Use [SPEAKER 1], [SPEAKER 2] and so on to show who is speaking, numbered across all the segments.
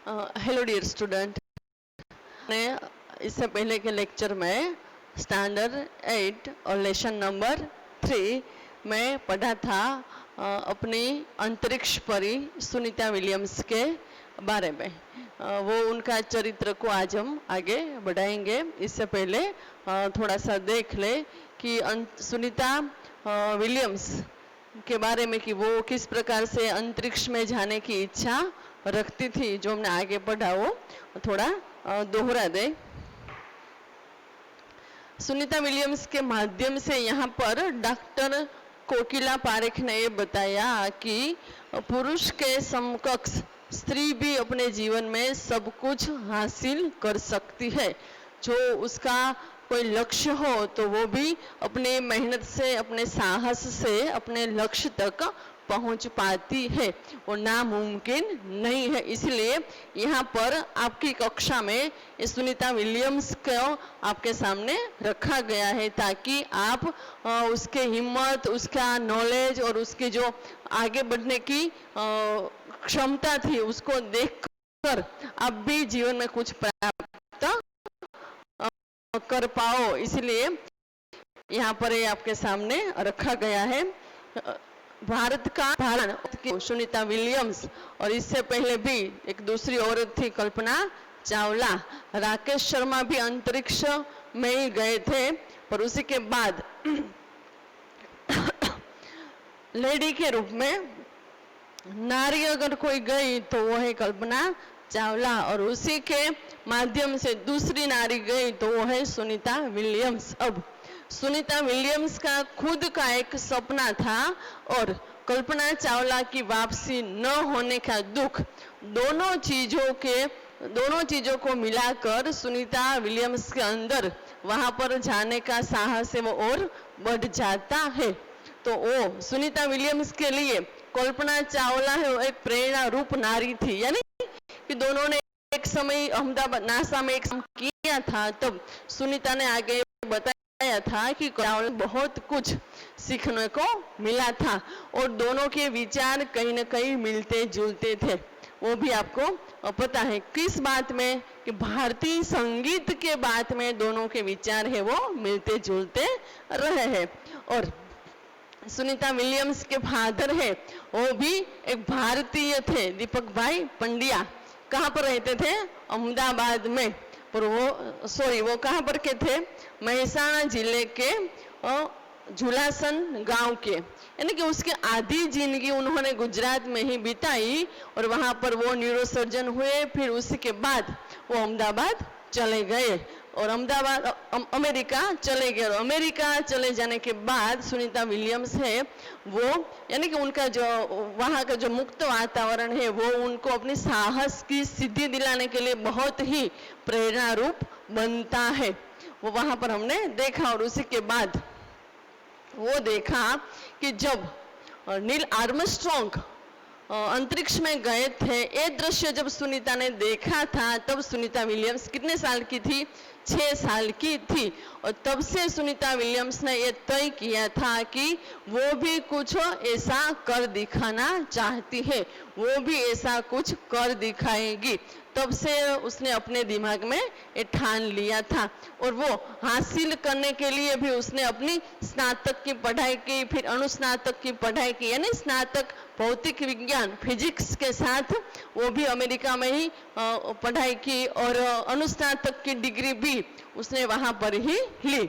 [SPEAKER 1] Hello dear student, मैं इससे पहले के लेक्चर में स्टैंडर्ड 8 और लेसन नंबर 3 में पढ़ा था अपनी अंतरिक्ष परी सुनीता विलियम्स के बारे में। वो उनका चरित्र को आज हम आगे बढ़ाएंगे। इससे पहले थोड़ा सा देख ले कि सुनीता विलियम्स के बारे में कि वो किस प्रकार से अंतरिक्ष में जाने की इच्छा रखती थी। जो हमने आगे पढ़ा वो थोड़ा दोहरा दे। सुनीता विलियम्स के माध्यम से यहाँ पर डॉक्टर कोकिला पारेख ने ये बताया कि पुरुष के समकक्ष स्त्री भी अपने जीवन में सब कुछ हासिल कर सकती है। जो उसका कोई लक्ष्य हो तो वो भी अपने मेहनत से, अपने साहस से अपने लक्ष्य तक पहुंच पाती है। वो नामुमकिन नहीं है। इसलिए यहाँ पर आपकी कक्षा में सुनीता विलियम्स को आपके सामने रखा गया है ताकि आप उसके हिम्मत, उसका नॉलेज और उसकी जो आगे बढ़ने की क्षमता थी उसको देखकर आप भी जीवन में कुछ प्राप्त कर पाओ। इसलिए यहाँ पर ये आपके सामने रखा गया है। भारत का सुनीता विलियम्स और इससे पहले भी एक दूसरी औरत थी कल्पना चावला। राकेश शर्मा भी अंतरिक्ष में ही गए थे, पर उसी के बाद लेडी के रूप में नारी अगर कोई गई तो वो है कल्पना चावला, और उसी के माध्यम से दूसरी नारी गई तो वो है सुनीता विलियम्स। अब सुनीता विलियम्स का खुद का एक सपना था और कल्पना चावला की वापसी न होने का दुख, दोनों चीजों को मिलाकर सुनीता विलियम्स के अंदर वहां पर जाने का साहस है वो और बढ़ जाता है। तो वो सुनीता विलियम्स के लिए कल्पना चावला है वो एक प्रेरणा रूप नारी थी। यानी कि दोनों ने एक समय अहमदाबाद नासा में एक किया था, तब सुनीता ने आगे बताया था कि चावला बहुत कुछ सीखने को मिला था और दोनों के विचार कहीं न कहीं मिलते जुलते थे। वो भी आपको पता है किस बात में, कि भारतीय संगीत के बात में दोनों के विचार है वो मिलते जुलते रहे हैं। और सुनीता विलियम्स के फादर है वो भी एक भारतीय थे, दीपक भाई पंड्या। कहाँ पर रहते थे? अहमदाबाद में। पर वो कहाँ पर के थे? मेहसाणा जिले के झुलासन गांव के। यानी कि उसके आधी जिंदगी उन्होंने गुजरात में ही बिताई और वहां पर वो न्यूरोसर्जन हुए। फिर उसी के बाद वो अहमदाबाद चले गए और अमेरिका चले गए। और अमेरिका चले जाने के बाद सुनीता विलियम्स है वो, यानी कि उनका जो वहाँ का जो मुक्त वातावरण है वो उनको अपनी साहस की सिद्धि दिलाने के लिए बहुत ही प्रेरणा रूप बनता है। वो वहाँ पर हमने देखा और उसी के बाद वो देखा कि जब नील आर्मस्ट्रॉन्ग अंतरिक्ष में गए थे, ये दृश्य जब सुनीता ने देखा था तब सुनीता विलियम्स कितने साल की थी? 6 साल की थी। और तब से सुनीता विलियम्स ने ये तय किया था कि वो भी कुछ ऐसा कर दिखाना चाहती है, वो भी ऐसा कुछ कर दिखाएगी। तब से उसने अपने दिमाग में ये ठान लिया था और वो हासिल करने के लिए भी उसने अपनी स्नातक की पढ़ाई की, फिर अनुस्नातक की पढ़ाई की। यानी स्नातक भौतिक विज्ञान फिजिक्स के साथ वो भी अमेरिका में ही पढ़ाई की और अनुस्नातक की डिग्री भी उसने वहां पर ही ली।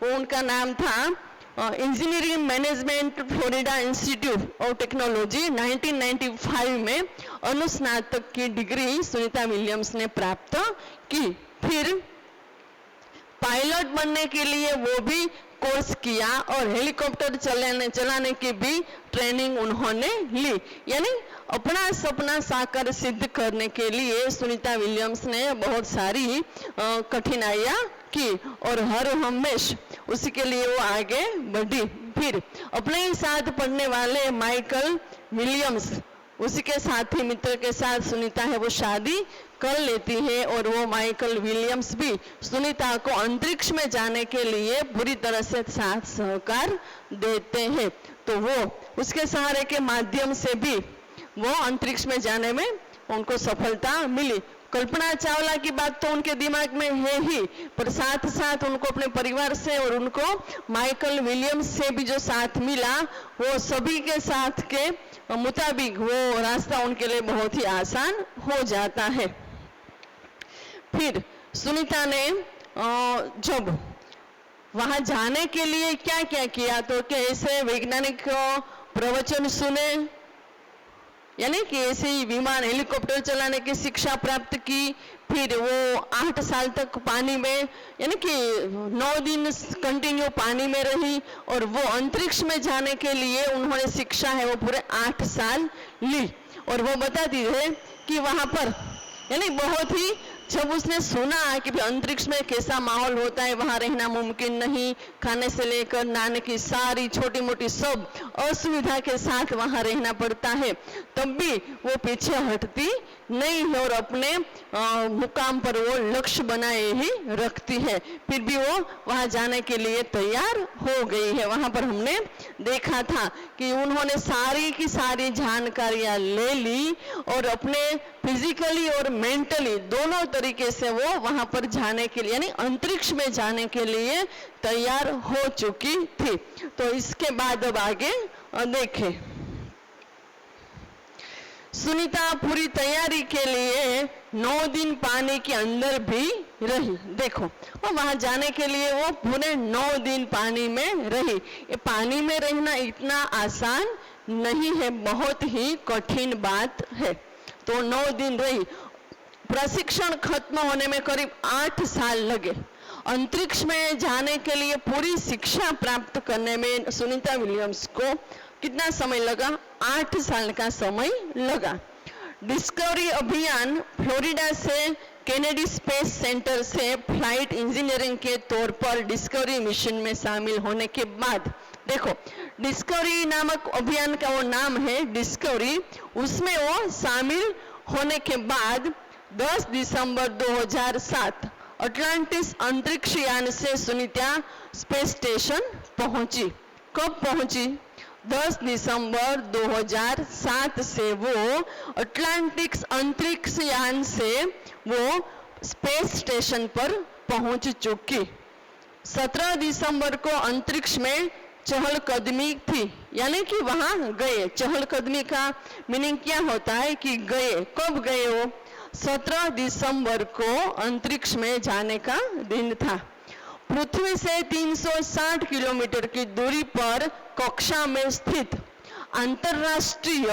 [SPEAKER 1] वो उनका नाम था engineering management Florida institute of technology. 1995 में अनुस्नातक की डिग्री सुनीता विलियम्स ने प्राप्त की। फिर पायलट बनने के लिए वो भी कोर्स किया और हेलीकॉप्टर चलाने की भी ट्रेनिंग उन्होंने ली। यानी अपना सपना साकार सिद्ध करने के लिए सुनीता विलियम्स ने बहुत सारी कठिनाइयां की और हर हमेशा उसी के लिए वो आगे बढ़ी। फिर अपने ही साथ पढ़ने वाले माइकल विलियम्स, उसी के साथी मित्र के साथ सुनीता है वो शादी कर लेती है और वो माइकल विलियम्स भी सुनीता को अंतरिक्ष में जाने के लिए पूरी तरह से साथ सहकार देते हैं। तो वो उसके सहारे के माध्यम से भी वो अंतरिक्ष में जाने में उनको सफलता मिली। कल्पना चावला की बात तो उनके दिमाग में है ही, पर साथ साथ उनको अपने परिवार से और उनको माइकल विलियम्स से भी जो साथ मिला, वो सभी के साथ के मुताबिक वो रास्ता उनके लिए बहुत ही आसान हो जाता है। फिर सुनीता ने जब वहां जाने के लिए क्या क्या किया, तो कैसे वैज्ञानिक प्रवचन सुने, यानी कि ऐसे ही विमान हेलीकॉप्टर चलाने की शिक्षा प्राप्त की। फिर वो 8 साल तक पानी में, यानी कि 9 दिन कंटिन्यू पानी में रही, और वो अंतरिक्ष में जाने के लिए उन्होंने शिक्षा है वो पूरे 8 साल ली। और वो बताती है कि वहां पर, यानी बहुत ही, जब उसने सुना कि अंतरिक्ष में कैसा माहौल होता है, वहां रहना मुमकिन नहीं, खाने से लेकर नहाने की सारी छोटी मोटी सब असुविधा के साथ वहां रहना पड़ता है, तब भी वो पीछे हटती नहीं है और अपने मुकाम पर वो लक्ष्य बनाए ही रखती है। फिर भी वो वहां जाने के लिए तैयार हो गई है। वहां पर हमने देखा था कि उन्होंने सारी की सारी जानकारियां ले ली और अपने फिजिकली और मेंटली दोनों तरीके से वो वहां पर जाने के लिए, यानी अंतरिक्ष में जाने के लिए तैयार हो चुकी थी। तो इसके बाद अब आगे देखें। सुनीता पूरी तैयारी के लिए 9 दिन पानी के अंदर भी रही। देखो, वो वहां जाने के लिए वो पूरे 9 दिन पानी में रही। ये पानी में रहना इतना आसान नहीं है, बहुत ही कठिन बात है। तो 9 दिन रही। प्रशिक्षण खत्म होने में करीब 8 साल लगे। अंतरिक्ष में जाने के लिए पूरी शिक्षा प्राप्त करने में सुनीता विलियम्स को कितना समय लगा? 8 साल का समय लगा। डिस्कवरी अभियान फ्लोरिडा से केनेडी स्पेस सेंटर से फ्लाइट इंजीनियरिंग के तौर पर डिस्कवरी मिशन में शामिल होने के बाद, देखो डिस्कवरी नामक अभियान का वो नाम है डिस्कवरी, उसमें वो शामिल होने के बाद 10 दिसंबर 2007 अटलांटिस अंतरिक्ष यान से सुनीता स्पेस स्टेशन पहुंची। कब पहुंची? 10 दिसंबर 2007 से वो अटलांटिस अंतरिक्ष यान से वो स्पेस स्टेशन पर पहुंच चुकी। 17 दिसंबर को अंतरिक्ष में चहलकदमी थी, यानी कि वहां गए। चहलकदमी का मीनिंग क्या होता है कि गए। कब गए वो? 17 दिसंबर को अंतरिक्ष में जाने का दिन था। पृथ्वी से 360 किलोमीटर की दूरी पर कक्षा में स्थित अंतरराष्ट्रीय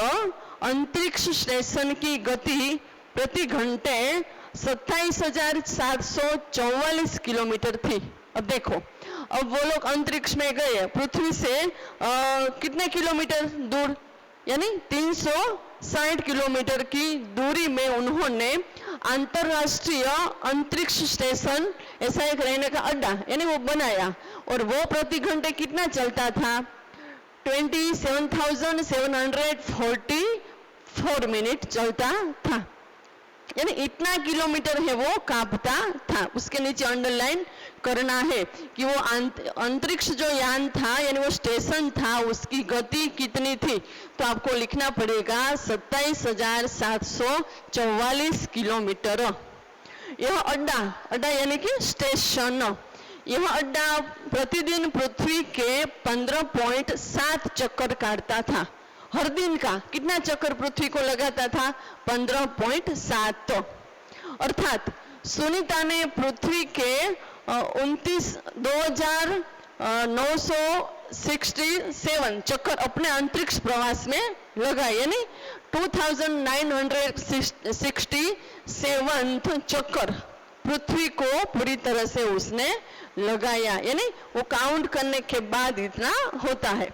[SPEAKER 1] अंतरिक्ष स्टेशन की गति प्रति घंटे 27,744 किलोमीटर थी। अब देखो, अब वो लोग अंतरिक्ष में गए, पृथ्वी से कितने किलोमीटर दूर, यानी 360 किलोमीटर की दूरी में उन्होंने अंतरराष्ट्रीय अंतरिक्ष स्टेशन, ऐसा एक रहने का अड्डा, यानी वो बनाया। और वो प्रति घंटे कितना चलता था? 27,744 मिनट चलता था, यानी इतना किलोमीटर है वो कांपता था। उसके नीचे अंडरलाइन करना है कि वो अंतरिक्ष जो यान था, यानी वो स्टेशन था, उसकी गति कितनी थी, तो आपको लिखना पड़ेगा 27,744 किलोमीटर। यह अड्डा यानी कि स्टेशन, यह अड्डा प्रतिदिन पृथ्वी के 15.7 चक्कर काटता था। हर दिन का कितना चक्कर पृथ्वी को लगाता था? 15.7। अर्थात सुनीता ने पृथ्वी के 29,967 चक्कर अपने अंतरिक्ष प्रवास में लगाए, यानी 2967 चक्कर पृथ्वी को पूरी तरह से उसने लगाया, यानी वो काउंट करने के बाद इतना होता है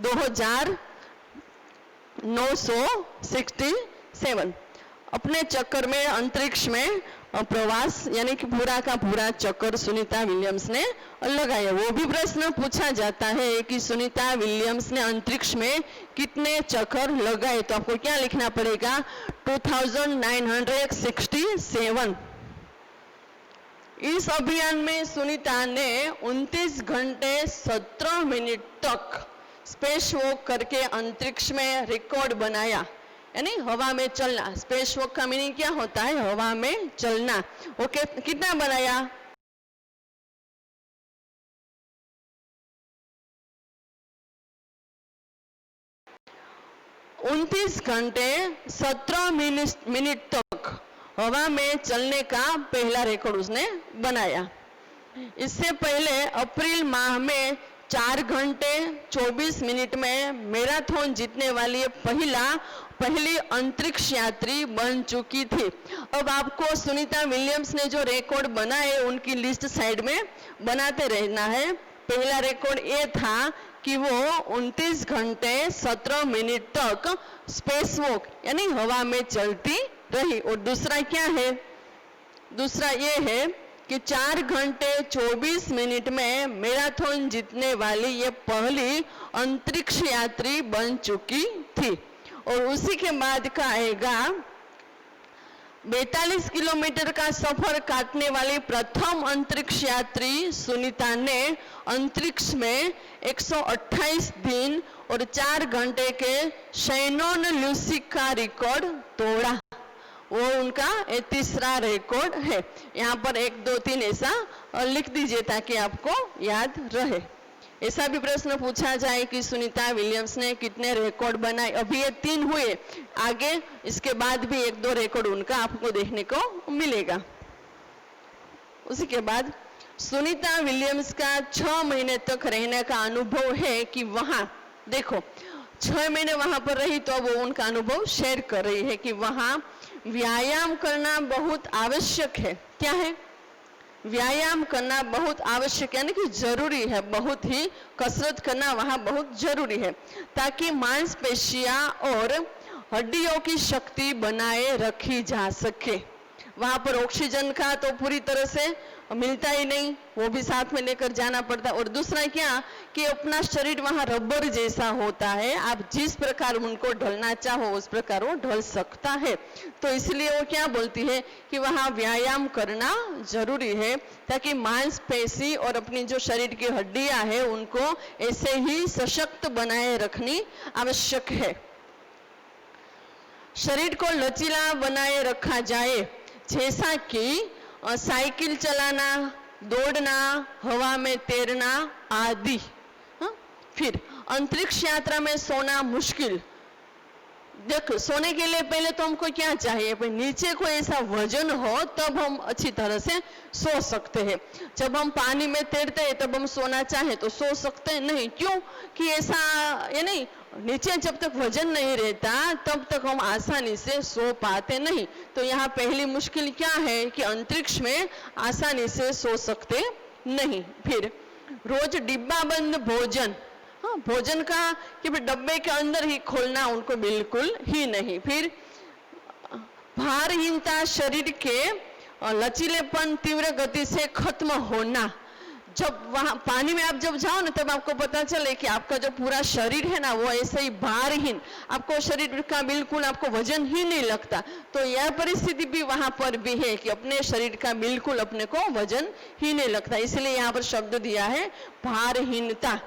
[SPEAKER 1] 2967 अपने चक्कर में अंतरिक्ष में प्रवास, यानी कि पूरा का पूरा चक्कर सुनीता विलियम्स ने लगाया। वो भी प्रश्न पूछा जाता है कि सुनीता विलियम्स ने अंतरिक्ष में कितने चक्कर लगाए, तो आपको क्या लिखना पड़ेगा? 2967। इस अभियान में सुनीता ने 29 घंटे 17 मिनट तक स्पेस वॉक करके अंतरिक्ष में रिकॉर्ड बनाया, यानी हवा में चलना। स्पेस वॉक का मीनिंग क्या होता है? हवा में चलना। ओके, कितना बनाया? 29 घंटे 17 मिनट तक हवा में चलने का पहला रिकॉर्ड उसने बनाया। इससे पहले अप्रैल माह में 4 घंटे 24 मिनट में मैराथन जीतने वाली पहली अंतरिक्ष यात्री बन चुकी थी। अब आपको सुनीता विलियम्स ने जो रिकॉर्ड बनाए उनकी लिस्ट साइड में बनाते रहना है। पहला रिकॉर्ड ये था कि वो 29 घंटे 17 मिनट तक स्पेस वॉक यानी हवा में चलती रही। और दूसरा क्या है? दूसरा ये है कि 4 घंटे 24 मिनट में मैराथन जीतने वाली ये पहली अंतरिक्ष यात्री बन चुकी थी। और उसी के बाद का आएगा 42 किलोमीटर का सफर काटने वाली प्रथम अंतरिक्ष यात्री सुनीता ने अंतरिक्ष में 128 दिन और 4 घंटे के शैनोन ल्यूसिक का रिकॉर्ड तोड़ा। वो उनका तीसरा रिकॉर्ड है। यहाँ पर 1 2 3 ऐसा लिख दीजिए ताकि आपको याद रहे। ऐसा भी प्रश्न पूछा जाए कि सुनीता विलियम्स ने कितने रिकॉर्ड बनाए। अभी ये 3 हुए, आगे इसके बाद भी 1 2 रिकॉर्ड उनका आपको देखने को मिलेगा। उसी के बाद सुनीता विलियम्स का 6 महीने तक रहने का अनुभव है कि वहां देखो 6 महीने वहां पर रही तो वो उनका अनुभव शेयर कर रही है कि वहां व्यायाम करना बहुत आवश्यक है। क्या है? व्यायाम करना बहुत आवश्यक यानी कि जरूरी है। बहुत ही कसरत करना वहां बहुत जरूरी है ताकि मांसपेशियां और हड्डियों की शक्ति बनाए रखी जा सके। वहां पर ऑक्सीजन का तो पूरी तरह से मिलता ही नहीं, वो भी साथ में लेकर जाना पड़ता। और दूसरा क्या कि अपना शरीर वहां रबर जैसा होता है, आप जिस प्रकार उनको ढलना चाहो उस प्रकार वो ढल सकता है। तो इसलिए वो क्या बोलती है कि वहां व्यायाम करना जरूरी है ताकि मांसपेशी और अपनी जो शरीर की हड्डियां है उनको ऐसे ही सशक्त बनाए रखनी आवश्यक है। शरीर को लचीला बनाए रखा जाए जैसा कि साइकिल चलाना, दौड़ना, हवा में तैरना आदि। फिर अंतरिक्ष यात्रा में सोना मुश्किल। देखो, सोने के लिए पहले तो हमको क्या चाहिए? नीचे कोई ऐसा वजन हो तब हम अच्छी तरह से सो सकते हैं। जब हम पानी में तैरते हैं तब हम सोना चाहे तो सो सकते हैं नहीं। क्यों? कि ऐसा ये नहीं, नीचे जब तक वजन नहीं रहता तब तक हम आसानी से सो पाते नहीं। तो यहाँ पहली मुश्किल क्या है कि अंतरिक्ष में आसानी से सो सकते नहीं। फिर रोज डिब्बा बंद भोजन, भोजन का कि डब्बे के अंदर ही खोलना उनको बिल्कुल ही नहीं। फिर भारहीनता, शरीर के लचीलेपन तीव्र गति से खत्म होना। जब वहां पानी में आप जब जाओ ना तब आपको पता चले कि आपका जो पूरा शरीर है ना वो ऐसे ही भारहीन, आपको शरीर का बिल्कुल आपको वजन ही नहीं लगता। तो यह परिस्थिति भी वहां पर भी है कि अपने शरीर का बिल्कुल अपने को वजन ही नहीं लगता। इसलिए यहाँ पर शब्द दिया है भारहीनता।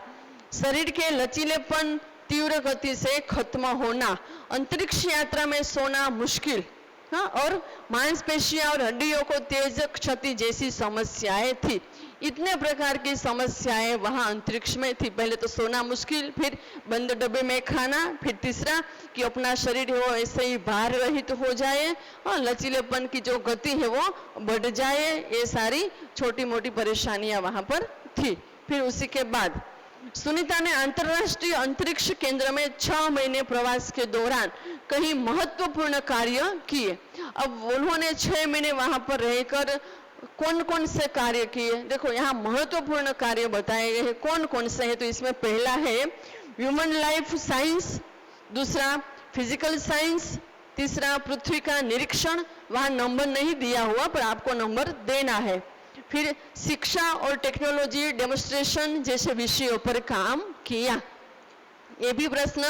[SPEAKER 1] शरीर के लचीलेपन तीव्र गति से खत्म होना, अंतरिक्ष यात्रा में सोना मुश्किल, और मांसपेशियां और हड्डियों को तेज क्षति जैसी समस्याएं थी। इतने प्रकार की समस्याएं वहां अंतरिक्ष में थी। पहले तो सोना मुश्किल, फिर बंद डब्बे में खाना, फिर तीसरा कि अपना शरीर है वो ऐसे ही भार रहित हो जाए और लचीलेपन की जो गति है वो बढ़ जाए। ये सारी छोटी मोटी परेशानियां वहां पर थी। फिर उसी के बाद सुनीता ने अंतरराष्ट्रीय अंतरिक्ष केंद्र में 6 महीने प्रवास के दौरान कई महत्वपूर्ण कार्य किए। अब उन्होंने 6 महीने वहां पर रहकर कौन कौन से कार्य किए? देखो यहाँ महत्वपूर्ण कार्य बताए गए हैं। कौन कौन से है? तो इसमें पहला है ह्यूमन लाइफ साइंस, दूसरा फिजिकल साइंस, तीसरा पृथ्वी का निरीक्षण, वहां नंबर नहीं दिया हुआ पर आपको नंबर देना है। फिर शिक्षा और टेक्नोलॉजी डेमोन्स्ट्रेशन जैसे विषयों पर काम किया। ये भी प्रश्न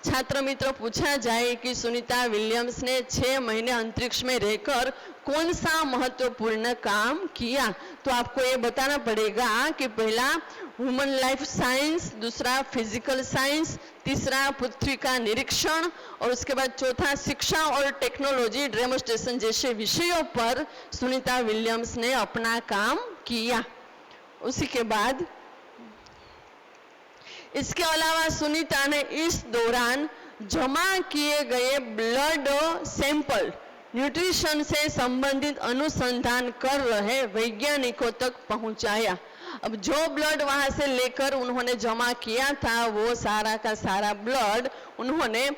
[SPEAKER 1] छात्र मित्र पूछा जाए कि सुनीता विलियम्स ने 6 महीने अंतरिक्ष में रहकर कौन सा महत्वपूर्ण काम किया, तो आपको ये बताना पड़ेगा कि पहला ह्यूमन लाइफ साइंस, दूसरा फिजिकल साइंस, तीसरा पृथ्वी का निरीक्षण और उसके बाद चौथा शिक्षा और टेक्नोलॉजी डेमोन्स्ट्रेशन जैसे विषयों पर सुनीता विलियम्स ने अपना काम किया। उसी के बाद इसके अलावा सुनीता ने इस दौरान जमा किए गए ब्लड सैंपल न्यूट्रिशन से संबंधित अनुसंधान कर रहे वैज्ञानिकों तक पहुंचाया। अब जो ब्लड वहां से लेकर उन्होंने जमा किया था वो सारा का सारा ब्लड उन्होंने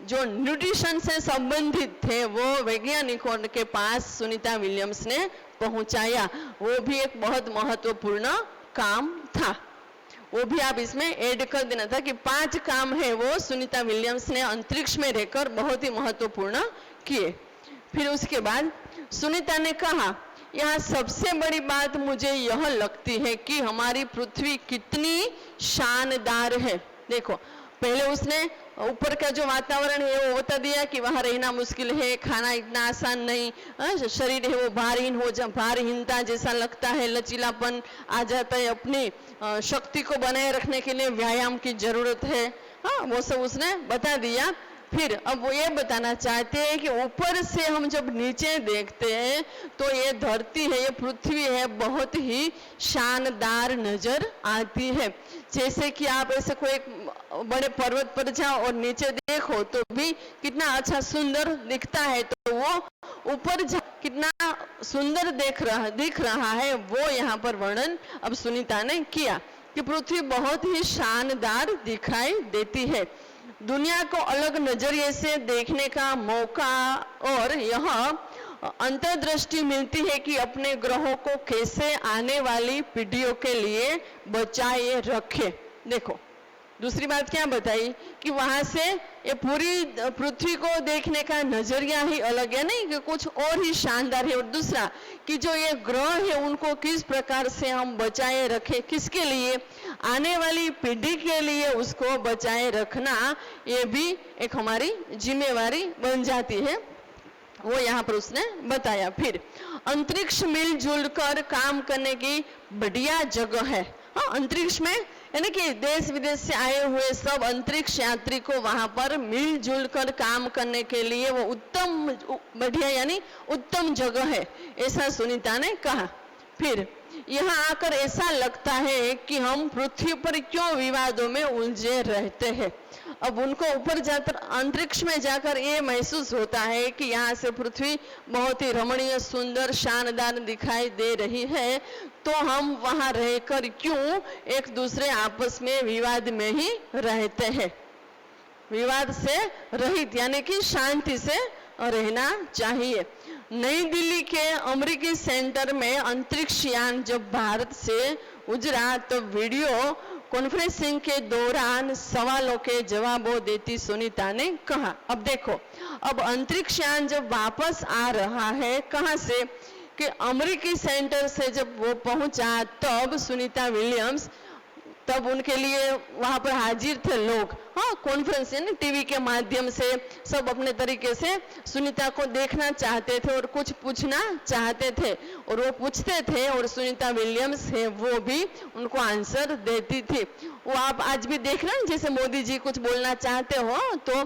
[SPEAKER 1] जो न्यूट्रिशन से संबंधित थे वो वैज्ञानिकों के पास सुनीता विलियम्स ने पहुंचाया। वो भी एक बहुत महत्वपूर्ण काम था, वो भी आप इसमें ऐड कर देना था कि 5 काम है वो सुनीता विलियम्स ने अंतरिक्ष में रहकर बहुत ही महत्वपूर्ण किए। फिर उसके बाद सुनीता ने कहा, यहाँ सबसे बड़ी बात मुझे यह लगती है कि हमारी पृथ्वी कितनी शानदार है। देखो, पहले उसने ऊपर का जो वातावरण है वो बता दिया कि वहाँ रहना मुश्किल है, खाना इतना आसान नहीं, शरीर है वो भारहीनता जैसा लगता है, लचीलापन आ जाता है, अपनी शक्ति को बनाए रखने के लिए व्यायाम की जरूरत है, वो सब उसने बता दिया। फिर अब वो ये बताना चाहते हैं कि ऊपर से हम जब नीचे देखते हैं तो ये धरती है, ये पृथ्वी है, बहुत ही शानदार नजर आती है। जैसे कि आप ऐसे कोई बड़े पर्वत पर जाओ और नीचे देखो तो भी कितना अच्छा सुंदर दिखता है, तो वो ऊपर कितना सुंदर दिख रहा है, वो यहाँ पर वर्णन अब सुनीता ने किया कि पृथ्वी बहुत ही शानदार दिखाई देती है। दुनिया को अलग नजरिए से देखने का मौका और यह अंतर्दृष्टि मिलती है कि अपने ग्रहों को कैसे आने वाली पीढ़ियों के लिए बचाए रखे। देखो, दूसरी बात क्या बताई कि वहां से ये पूरी पृथ्वी को देखने का नजरिया ही अलग है, नहीं कि कुछ और ही शानदार है। और दूसरा कि जो ये ग्रह है उनको किस प्रकार से हम बचाए रखें, किसके लिए, आने वाली पीढ़ी के लिए उसको बचाए रखना, ये भी एक हमारी जिम्मेवारी बन जाती है, वो यहाँ पर उसने बताया। फिर अंतरिक्ष मिलजुल कर काम करने की बढ़िया जगह है। अंतरिक्ष में यानी कि देश विदेश से आए हुए सब अंतरिक्ष यात्री को वहां पर मिलजुल कर काम करने के लिए वो उत्तम बढ़िया यानी उत्तम जगह है, ऐसा सुनीता ने कहा। फिर यहाँ आकर ऐसा लगता है कि हम पृथ्वी पर क्यों विवादों में उलझे रहते हैं। अब उनको ऊपर जाकर अंतरिक्ष में जाकर ये महसूस होता है कि यहाँ से पृथ्वी बहुत ही रमणीय, सुंदर, शानदार दिखाई दे रही है, तो हम वहां रहकर क्यों एक दूसरे आपस में विवाद में ही रहते हैं। विवाद से रहित यानी कि शांति से रहना चाहिए। नई दिल्ली के अमेरिकी सेंटर में अंतरिक्ष यान जब भारत से गुजरा तो वीडियो कॉन्फ्रेंसिंग के दौरान सवालों के जवाबों देती सुनीता ने कहा, अब देखो, अब अंतरिक्ष यान जब वापस आ रहा है, कहां से कि अमेरिकी सेंटर से जब वो पहुंचा तब सुनीता विलियम्स, तब उनके लिए वहां पर हाजिर थे लोग, कॉन्फ्रेंस यानी टीवी के माध्यम से सब अपने तरीके से सुनीता को देखना चाहते थे और कुछ पूछना चाहते थे, और वो पूछते थे और सुनीता विलियम्स है वो भी उनको आंसर देती थी। वो आप आज भी देख रहे हैं, जैसे मोदी जी कुछ बोलना चाहते हो तो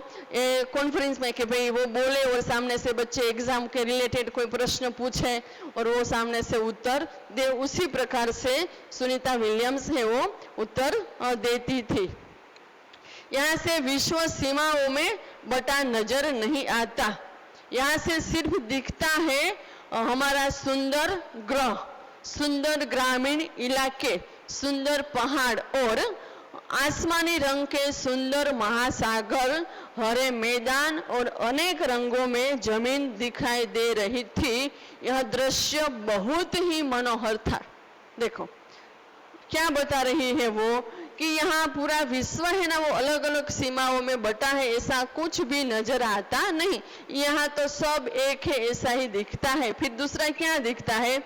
[SPEAKER 1] कॉन्फ्रेंस में कि भाई वो बोले और सामने से बच्चे एग्जाम के रिलेटेड कोई प्रश्न पूछे और वो सामने से उत्तर दे, उसी प्रकार से सुनीता विलियम्स है वो उत्तर देती थी। यहाँ से विश्व सीमाओं में बटा नजर नहीं आता, यहाँ से सिर्फ दिखता है हमारा सुंदर ग्रह, सुंदर ग्रामीण इलाके, सुंदर पहाड़ और आसमानी रंग के सुंदर महासागर, हरे मैदान और अनेक रंगों में जमीन दिखाई दे रही थी। यह दृश्य बहुत ही मनोहर था। देखो क्या बता रही है वो कि यहाँ पूरा विश्व है ना, वो अलग अलग सीमाओं में बटा है, ऐसा कुछ भी नजर आता नहीं, यहाँ तो सब एक है ऐसा ही दिखता है। फिर दूसरा क्या दिखता है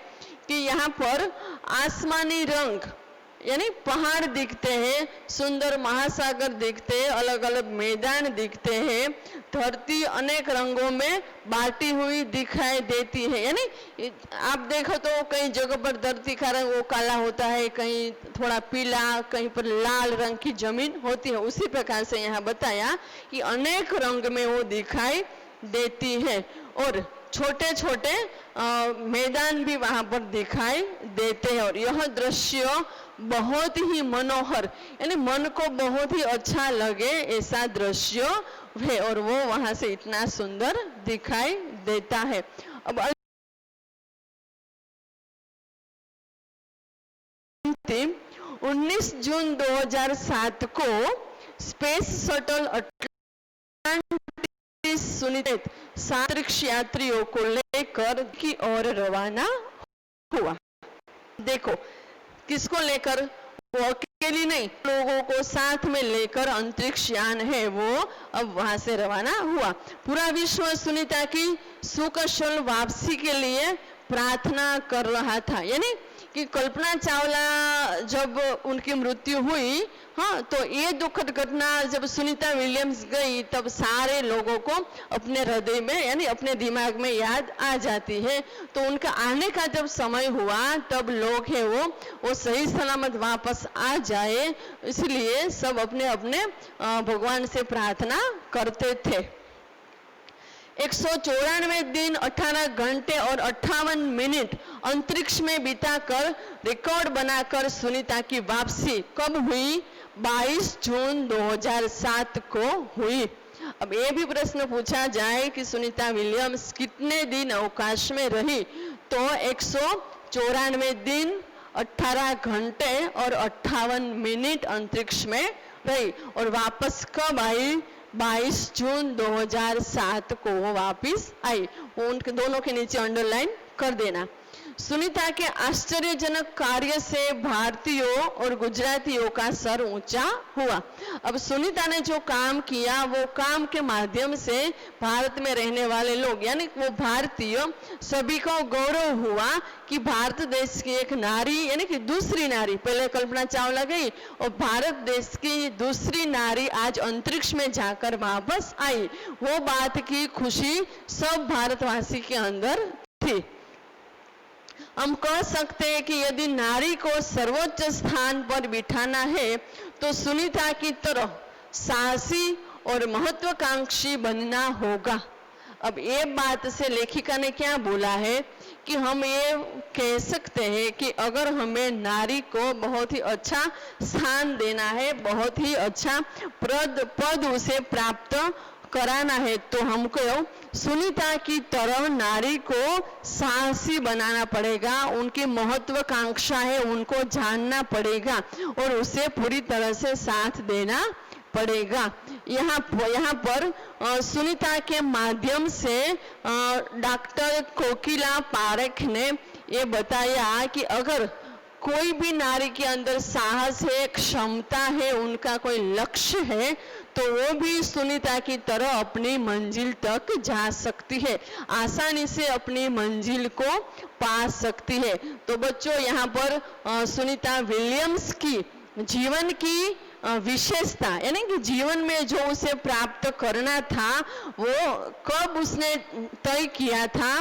[SPEAKER 1] कि यहाँ पर आसमानी रंग यानी पहाड़ दिखते हैं, सुंदर महासागर दिखते हैं, अलग अलग मैदान दिखते हैं, धरती अनेक रंगों में बांटी हुई दिखाई देती है। यानी आप देखो तो कई जगह पर धरती का रंग वो काला होता है, कहीं थोड़ा पीला, कहीं पर लाल रंग की जमीन होती है। उसी प्रकार से यहाँ बताया कि अनेक रंग में वो दिखाई देती है और छोटे छोटे मैदान भी वहां पर दिखाई देते हैं। और यह दृश्य बहुत ही मनोहर, यानी मन को बहुत ही अच्छा लगे ऐसा दृश्य है और वो वहां से इतना सुंदर दिखाई देता है। अब 19 जून 2007 को स्पेस शटल अटलांटिस सुनिश्चित अंतरिक्ष यात्रियों को लेकर की ओर रवाना हुआ। देखो किसको लेकर, वो अकेली नहीं, लोगों को साथ में लेकर अंतरिक्ष यान है वो अब वहां से रवाना हुआ। पूरा विश्व सुनीता की सुकुशल वापसी के लिए प्रार्थना कर रहा था। यानी कि कल्पना चावला जब उनकी मृत्यु हुई, हाँ, तो ये दुखद घटना जब सुनीता विलियम्स गई तब सारे लोगों को अपने हृदय में यानी अपने दिमाग में याद आ जाती है। तो उनका आने का जब समय हुआ तब लोग है वो सही सलामत वापस आ जाए, इसलिए सब अपने अपने भगवान से प्रार्थना करते थे। 194 दिन 18 घंटे और 58 मिनट अंतरिक्ष में बिताकर रिकॉर्ड बनाकर सुनीता की वापसी कब हुई? 22 जून 2007 को हुई। अब ये भी प्रश्न पूछा जाए कि सुनीता विलियम्स कितने दिन अवकाश में रही, तो 194 दिन 18 घंटे और 58 मिनट अंतरिक्ष में रही और वापस कब आई? 22 जून 2007 को वो वापस आई। उनके दोनों के नीचे अंडरलाइन कर देना। सुनीता के आश्चर्यजनक कार्य से भारतीयों और गुजरातियों का सर ऊंचा हुआ। अब सुनीता ने जो काम किया वो काम के माध्यम से भारत में रहने वाले लोग यानी वो भारतीय सभी को गौरव हुआ कि भारत देश की एक नारी यानी कि दूसरी नारी, पहले कल्पना चावला गई और भारत देश की दूसरी नारी आज अंतरिक्ष में जाकर वापस आई। वो बात की खुशी सब भारतवासी के अंदर थी। हम कह सकते हैं कि यदि नारी को सर्वोच्च स्थान पर बिठाना है तो सुनीता की तरह साहसी और महत्वाकांक्षी बनना होगा। अब ये बात से लेखिका ने क्या बोला है कि हम ये कह सकते हैं कि अगर हमें नारी को बहुत ही अच्छा स्थान देना है, बहुत ही अच्छा पद उसे प्राप्त कराना है, तो हमको सुनीता की तरह नारी को साहसी बनाना पड़ेगा। उनकी महत्वाकांक्षा है उनको जानना पड़ेगा और उसे पूरी तरह से साथ देना पड़ेगा। यहाँ पर सुनीता के माध्यम से डॉक्टर कोकिला पारेख ने ये बताया कि अगर कोई भी नारी के अंदर साहस है, क्षमता है, उनका कोई लक्ष्य है तो वो भी सुनीता की तरह अपनी मंजिल तक जा सकती है, आसानी से अपनी मंजिल को पा सकती है। तो बच्चों यहाँ पर सुनीता विलियम्स की जीवन की विशेषता यानी कि जीवन में जो उसे प्राप्त करना था वो कब उसने तय किया था,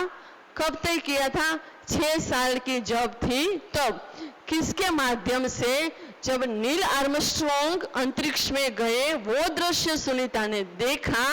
[SPEAKER 1] कब तय किया था? 6 साल की जब थी तब। किसके माध्यम से? जब नील आर्मस्ट्रॉन्ग अंतरिक्ष में गए वो दृश्य सुनीता ने देखा,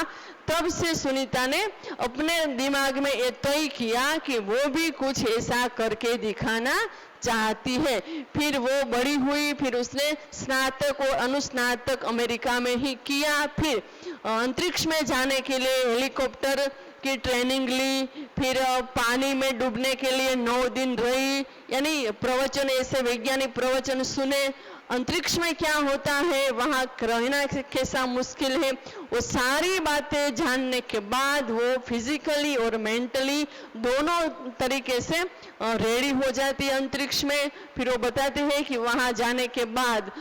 [SPEAKER 1] तब से सुनीता ने अपने दिमाग में ये तय किया कि वो भी कुछ ऐसा करके दिखाना चाहती है। फिर वो बड़ी हुई, फिर उसने स्नातक और अनुस्नातक अमेरिका में ही किया, फिर अंतरिक्ष में जाने के लिए हेलीकॉप्टर की ट्रेनिंग ली, फिर पानी में डूबने के लिए 9 दिन रही, यानी प्रवचन ऐसे वैज्ञानिक प्रवचन सुने, अंतरिक्ष में क्या होता है, वहाँ रहना कैसा मुश्किल है, वो सारी बातें जानने के बाद वो फिजिकली और मेंटली दोनों तरीके से रेडी हो जाती है अंतरिक्ष में। फिर वो बताते हैं कि वहाँ जाने के बाद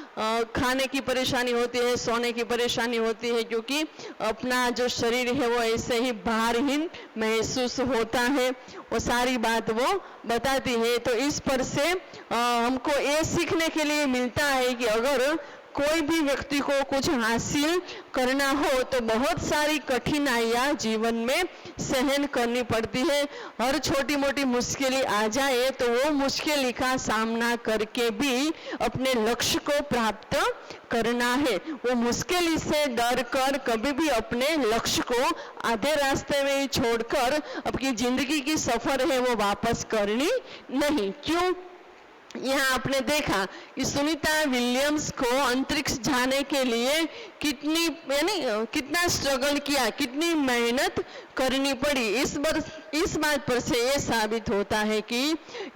[SPEAKER 1] खाने की परेशानी होती है, सोने की परेशानी होती है, क्योंकि अपना जो शरीर है वो ऐसे ही भारहीन महसूस होता है। वो सारी बात वो बताती है। तो इस पर से हमको ये सीखने के लिए मिलता है कि अगर कोई भी व्यक्ति को कुछ हासिल करना हो तो बहुत सारी कठिनाइयाँ जीवन में सहन करनी पड़ती है। हर छोटी मोटी मुश्किलें आ जाए तो वो मुश्किल का सामना करके भी अपने लक्ष्य को प्राप्त करना है। वो मुश्किल से डर कर कभी भी अपने लक्ष्य को आधे रास्ते में ही छोड़कर अपनी जिंदगी की सफर है वो वापस करनी नहीं। क्यों? यहाँ आपने देखा कि सुनीता विलियम्स को अंतरिक्ष जाने के लिए कितना स्ट्रगल किया, कितनी मेहनत करनी पड़ी। इस बात पर से ये साबित होता है कि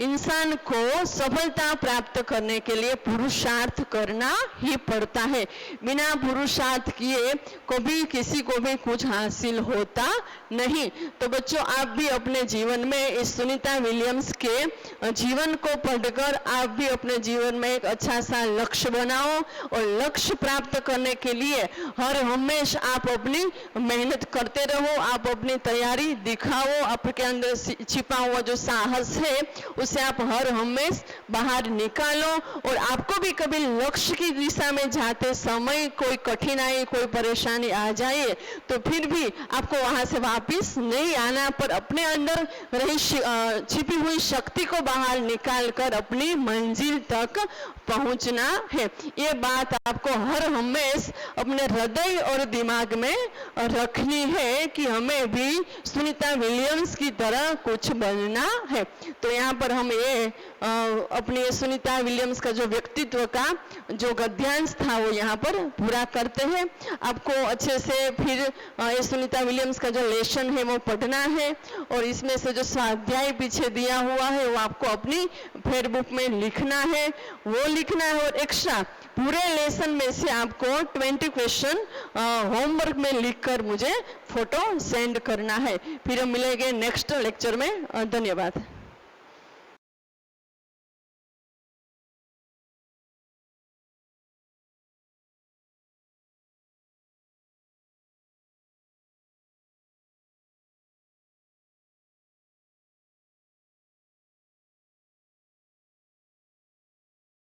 [SPEAKER 1] इंसान को सफलता प्राप्त करने के लिए पुरुषार्थ करना ही पड़ता है। बिना पुरुषार्थ किए कभी किसी को भी कुछ हासिल होता नहीं। तो बच्चों, आप भी अपने जीवन में इस सुनीता विलियम्स के जीवन को पढ़कर आप भी अपने जीवन में एक अच्छा सा लक्ष्य बनाओ और लक्ष्य प्राप्त करने के लिए हर हमेशा आप अपनी मेहनत करते रहो, आप अपनी तैयारी दिखाओ। आपके अंदर छिपा हुआ जो साहस है उसे आप हर हमेशा बाहर निकालो। और आपको भी कभी लक्ष्य की दिशा में जाते समय कोई कठिनाई, कोई परेशानी आ जाए तो फिर भी आपको वहां से वापस नहीं आना, पर अपने अंदर रही छिपी हुई शक्ति को बाहर निकाल कर अपनी मंजिल तक पहुंचना है। ये बात आपको हर हमेशा अपने हृदय और दिमाग में रखनी है कि हमें भी सुनीता विलियम्स की तरह कुछ बनना है। तो यहाँ पर हम ये अपनी सुनीता विलियम्स का जो व्यक्तित्व का जो गद्यांश था वो यहाँ पर पूरा करते हैं। आपको अच्छे से फिर ये सुनीता विलियम्स का जो लेसन है वो पढ़ना है और इसमें से जो स्वाध्याय पीछे दिया हुआ है वो आपको अपनी फेसबुक में लिखना है, वो लिखना है। और एक्स्ट्रा पूरे लेसन में से आपको 20 क्वेश्चन होमवर्क में लिखकर मुझे फोटो सेंड करना है। फिर हम मिलेंगे नेक्स्ट लेक्चर में। धन्यवाद।